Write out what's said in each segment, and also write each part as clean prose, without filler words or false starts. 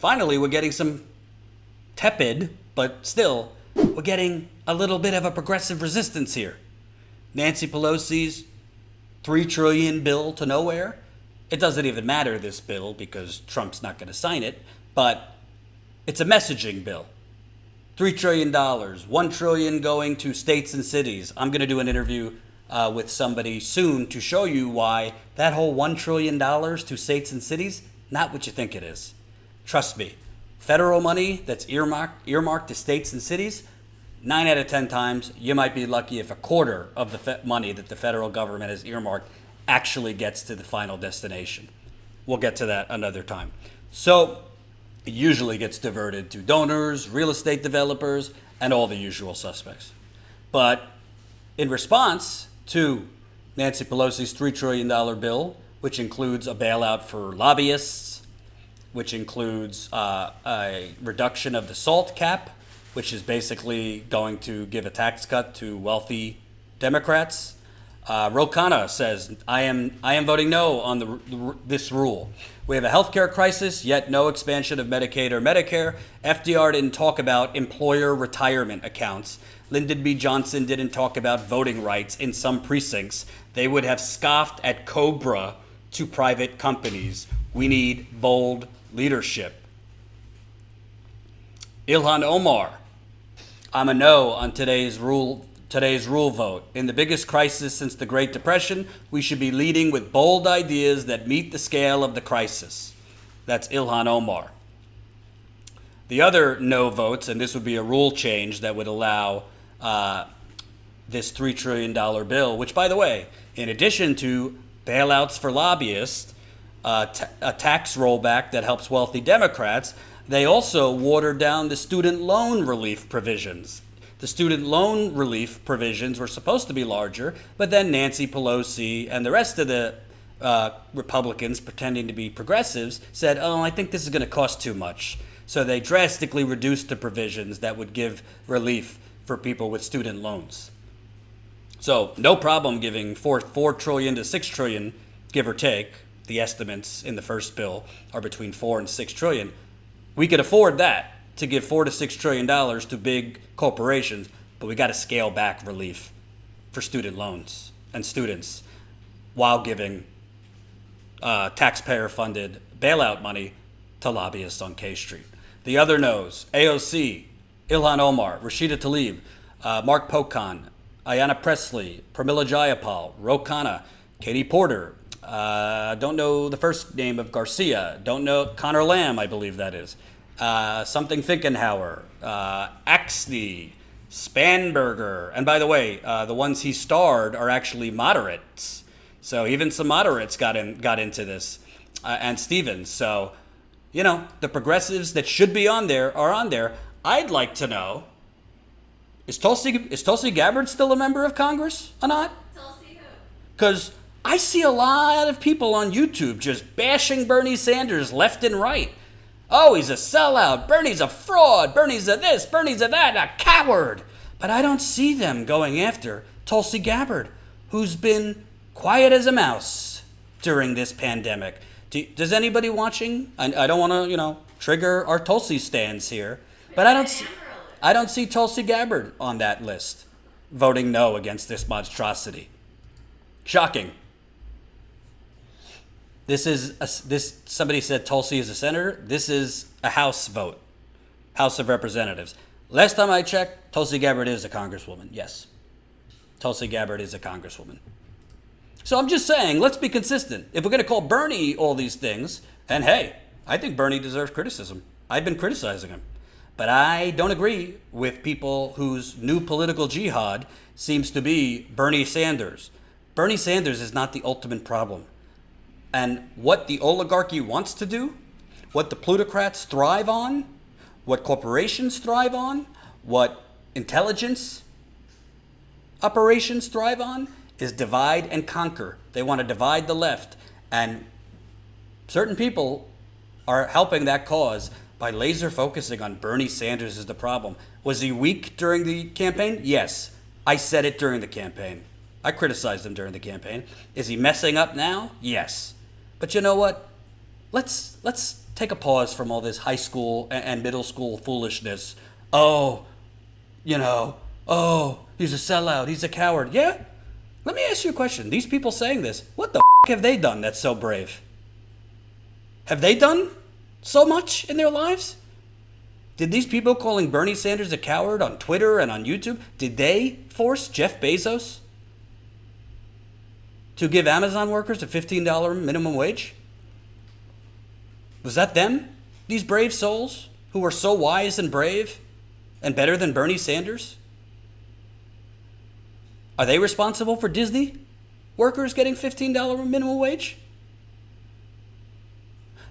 finally we're getting some tepid, but still, we're getting a little bit of a progressive resistance here. Nancy Pelosi's $3 trillion bill to nowhere. It doesn't even matter, this bill, because Trump's not going to sign it, but it's a messaging bill. $3 trillion, $1 trillion going to states and cities. I'm going to do an interview with somebody soon to show you why that whole $1 trillion to states and cities, not what you think it is. Trust me, federal money that's earmarked to states and cities, 9 out of 10 times, you might be lucky if a quarter of the money that the federal government has earmarked actually gets to the final destination. We'll get to that another time. So it usually gets diverted to donors, real estate developers, and all the usual suspects. But in response to Nancy Pelosi's $3 trillion bill, which includes a bailout for lobbyists, which includes a reduction of the SALT cap, which is basically going to give a tax cut to wealthy Democrats. Ro Khanna says, I am voting no on this rule. We have a healthcare crisis, yet no expansion of Medicaid or Medicare. FDR didn't talk about employer retirement accounts. Lyndon B. Johnson didn't talk about voting rights in some precincts. They would have scoffed at COBRA to private companies. We need bold leadership. Ilhan Omar, I'm a no on today's rule vote. In the biggest crisis since the Great Depression, we should be leading with bold ideas that meet the scale of the crisis. That's Ilhan Omar. The other no votes, and this would be a rule change that would allow this $3 trillion bill, which, by the way, in addition to bailouts for lobbyists, a tax rollback that helps wealthy Democrats, they also watered down the student loan relief provisions. The student loan relief provisions were supposed to be larger, but then Nancy Pelosi and the rest of the Republicans pretending to be progressives said, I think this is going to cost too much. So they drastically reduced the provisions that would give relief for people with student loans. So no problem giving $4 trillion to $6 trillion, give or take. The estimates in the first bill are between $4 and $6 trillion. We could afford that, to give $4 to $6 trillion to big corporations, but we got to scale back relief for student loans and students while giving taxpayer-funded bailout money to lobbyists on K Street. The other no's: AOC, Ilhan Omar, Rashida Tlaib, Mark Pocan, Ayanna Pressley, Pramila Jayapal, Ro Khanna, Katie Porter. Don't know the first name of Garcia. Don't know Connor Lamb, I believe that is. Something Finkenhauer, Axney, Spanberger. And by the way, the ones he starred are actually moderates. So even some moderates got into this, and Stevens. So, the progressives that should be on there are on there. I'd like to know, is Tulsi Gabbard still a member of Congress or not? Tulsi who? Because I see a lot of people on YouTube just bashing Bernie Sanders left and right. Oh, he's a sellout. Bernie's a fraud. Bernie's a this. Bernie's a that. A coward. But I don't see them going after Tulsi Gabbard, who's been quiet as a mouse during this pandemic. Does anybody watching? I don't want to, trigger our Tulsi stands here, but I don't see Tulsi Gabbard on that list voting no against this monstrosity. Shocking. Somebody said Tulsi is a senator. This is a House vote, House of Representatives. Last time I checked, Tulsi Gabbard is a congresswoman. Yes, Tulsi Gabbard is a congresswoman. So I'm just saying, let's be consistent. If we're going to call Bernie all these things, and hey, I think Bernie deserves criticism. I've been criticizing him. But I don't agree with people whose new political jihad seems to be Bernie Sanders. Bernie Sanders is not the ultimate problem. And what the oligarchy wants to do, what the plutocrats thrive on, what corporations thrive on, what intelligence operations thrive on, is divide and conquer. They want to divide the left. And certain people are helping that cause by laser focusing on Bernie Sanders as the problem. Was he weak during the campaign? Yes. I said it during the campaign. I criticized him during the campaign. Is he messing up now? Yes. But you know what? let's take a pause from all this high school and middle school foolishness. Oh, he's a sellout, he's a coward. Yeah? Let me ask you a question. These people saying this, what the have they done that's so brave? Have they done so much in their lives? Did these people calling Bernie Sanders a coward on Twitter and on YouTube, did they force Jeff Bezos to give Amazon workers a $15 minimum wage? Was that them? These brave souls who are so wise and brave and better than Bernie Sanders? Are they responsible for Disney workers getting $15 minimum wage?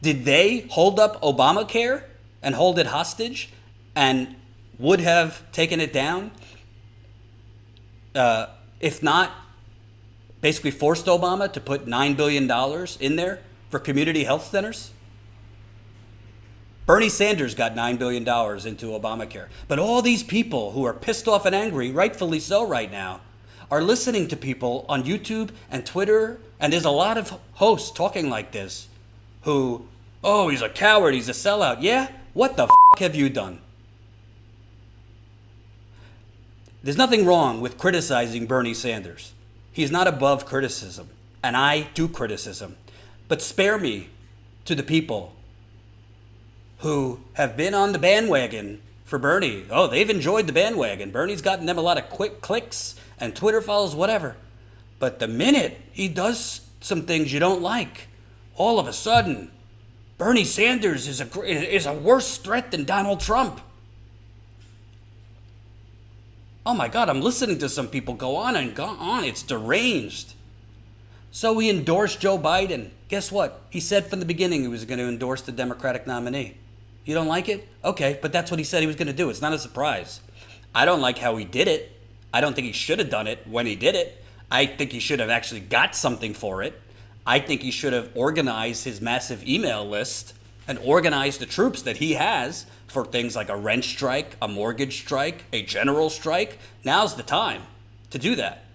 Did they hold up Obamacare and hold it hostage and would have taken it down if not basically forced Obama to put $9 billion in there for community health centers? Bernie Sanders got $9 billion into Obamacare. But all these people who are pissed off and angry, rightfully so right now, are listening to people on YouTube and Twitter, and there's a lot of hosts talking like this who, oh, he's a coward, he's a sellout. Yeah? What the have you done? There's nothing wrong with criticizing Bernie Sanders. He's not above criticism, and I do criticism. But spare me to the people who have been on the bandwagon for Bernie. Oh, they've enjoyed the bandwagon. Bernie's gotten them a lot of quick clicks and Twitter follows, whatever. But the minute he does some things you don't like, all of a sudden, Bernie Sanders is a worse threat than Donald Trump. Oh my God, I'm listening to some people go on and go on. It's deranged. So he endorsed Joe Biden. Guess what? He said from the beginning he was going to endorse the Democratic nominee. You don't like it? Okay, but that's what he said he was going to do. It's not a surprise. I don't like how he did it. I don't think he should have done it when he did it. I think he should have actually got something for it. I think he should have organized his massive email list and organized the troops that he has for things like a rent strike, a mortgage strike, a general strike. Now's the time to do that.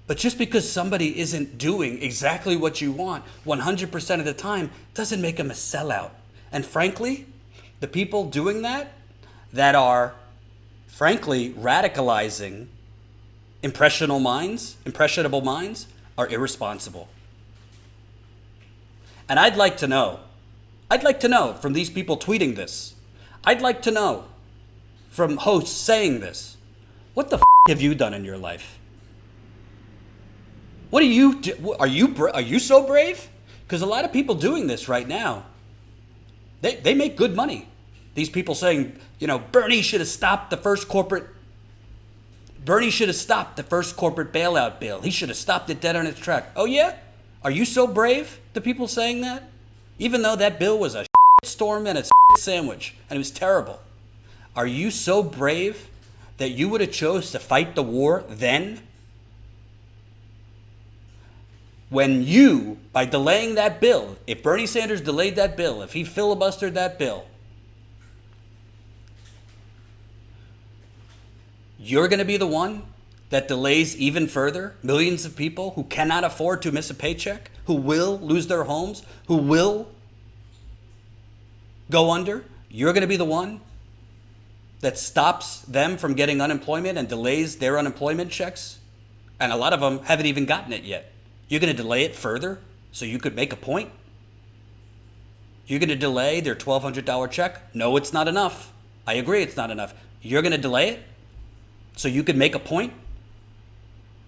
But just because somebody isn't doing exactly what you want 100% of the time doesn't make them a sellout. And frankly, the people doing that are frankly radicalizing impressionable minds are irresponsible. And I'd like to know from these people tweeting this, I'd like to know from hosts saying this, what the have you done in your life? What do you do? Are you so brave? Because a lot of people doing this right now, they make good money. These people saying, Bernie should have stopped the first corporate bailout bill. He should have stopped it dead on its track. Oh yeah? Are you so brave, the people saying that? Even though that bill was a storm and a sandwich and it was terrible. Are you so brave that you would have chose to fight the war then? When you, by delaying that bill, if Bernie Sanders delayed that bill, if he filibustered that bill, you're going to be the one that delays even further millions of people who cannot afford to miss a paycheck, who will lose their homes, who will go under. You're going to be the one that stops them from getting unemployment and delays their unemployment checks. And a lot of them haven't even gotten it yet. You're going to delay it further so you could make a point? You're going to delay their $1,200 check? No, it's not enough. I agree it's not enough. You're going to delay it so you could make a point?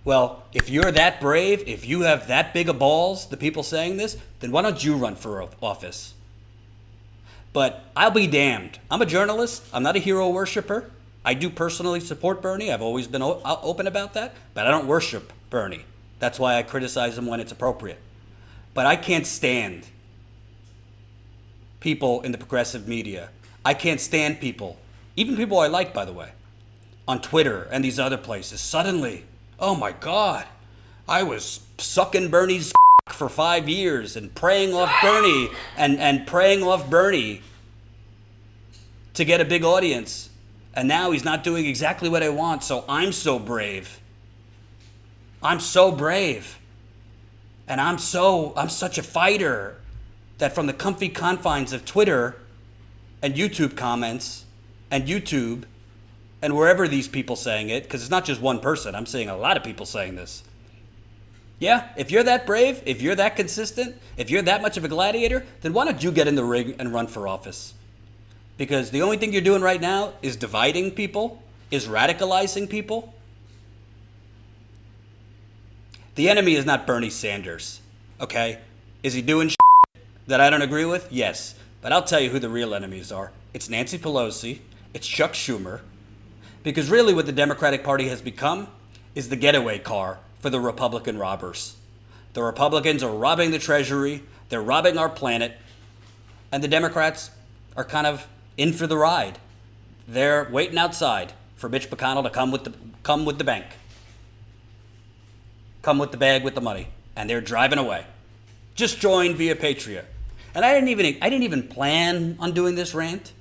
Well, if you're that brave, if you have that big of balls, the people saying this, then why don't you run for office? But I'll be damned. I'm a journalist. I'm not a hero worshiper. I do personally support Bernie. I've always been open about that, but I don't worship Bernie. That's why I criticize him when it's appropriate. But I can't stand people in the progressive media. I can't stand people, even people I like, by the way, on Twitter and these other places. Suddenly, oh my God, I was sucking Bernie's for 5 years and preying off Bernie and preying off Bernie to get a big audience. And now he's not doing exactly what I want, so I'm so brave. I'm so brave. And I'm such a fighter that from the comfy confines of Twitter and YouTube comments and YouTube and wherever these people saying it, because it's not just one person, I'm seeing a lot of people saying this. Yeah, if you're that brave, if you're that consistent, if you're that much of a gladiator, then why don't you get in the ring and run for office? Because the only thing you're doing right now is dividing people, is radicalizing people. The enemy is not Bernie Sanders, okay? Is he doing shit that I don't agree with? Yes. But I'll tell you who the real enemies are. It's Nancy Pelosi, it's Chuck Schumer, because really what the Democratic Party has become is the getaway car for the Republican robbers. The Republicans are robbing the Treasury, they're robbing our planet, and the Democrats are kind of in for the ride. They're waiting outside for Mitch McConnell to come with the bank. Come with the bag with the money, and they're driving away. Just join via Patreon. And I didn't even plan on doing this rant.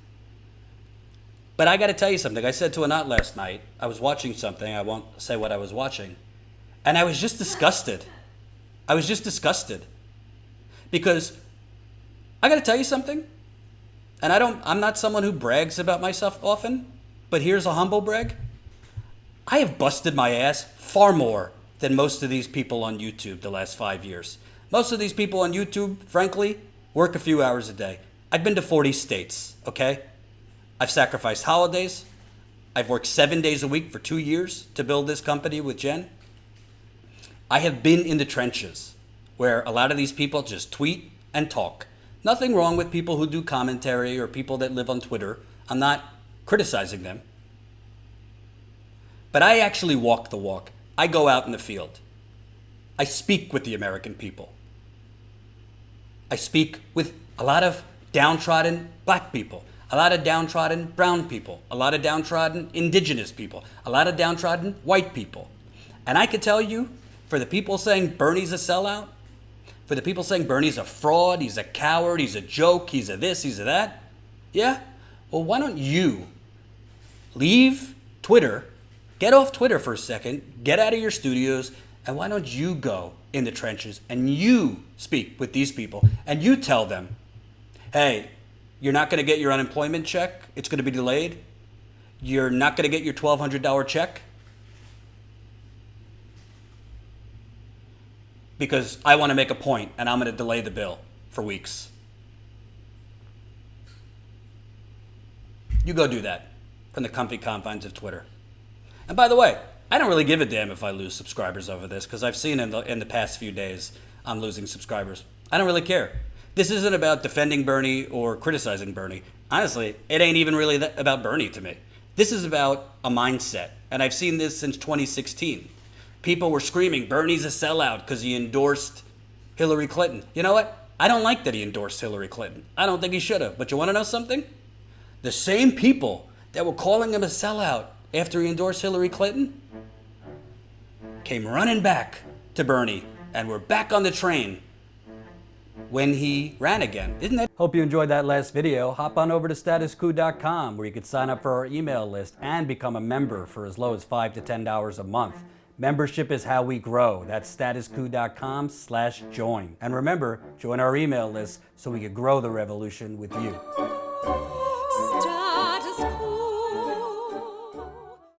But I got to tell you something. I said to Anat last night, I was watching something. I won't say what I was watching. And I was just disgusted. Because I got to tell you something. And I'm not someone who brags about myself often, but here's a humble brag. I have busted my ass far more than most of these people on YouTube the last 5 years. Most of these people on YouTube, frankly, work a few hours a day. I've been to 40 states, okay? I've sacrificed holidays. I've worked 7 days a week for 2 years to build this company with Jen. I have been in the trenches where a lot of these people just tweet and talk. Nothing wrong with people who do commentary or people that live on Twitter. I'm not criticizing them. But I actually walk the walk. I go out in the field. I speak with the American people. I speak with a lot of downtrodden black people, a lot of downtrodden brown people, a lot of downtrodden indigenous people, a lot of downtrodden white people. And I could tell you, for the people saying Bernie's a sellout, for the people saying Bernie's a fraud, he's a coward, he's a joke, he's a this, he's a that, yeah? Well, why don't you leave Twitter, get off Twitter for a second, get out of your studios, and why don't you go in the trenches and you speak with these people and you tell them, hey, you're not going to get your unemployment check. It's going to be delayed. You're not going to get your $1,200 check because I want to make a point and I'm going to delay the bill for weeks. You go do that from the comfy confines of Twitter. And by the way, I don't really give a damn if I lose subscribers over this because I've seen in the past few days I'm losing subscribers. I don't really care. This isn't about defending Bernie or criticizing Bernie. Honestly, it ain't even really about Bernie to me. This is about a mindset. And I've seen this since 2016. People were screaming, Bernie's a sellout because he endorsed Hillary Clinton. You know what? I don't like that he endorsed Hillary Clinton. I don't think he should have. But you want to know something? The same people that were calling him a sellout after he endorsed Hillary Clinton came running back to Bernie and were back on the train when he ran again. Isn't that? Hope you enjoyed that last video. Hop on over to statuscoup.com where you can sign up for our email list and become a member for as low as $5 to $10 a month. Membership is how we grow. That's statuscoup.com/join. And remember, join our email list so we can grow the revolution with you.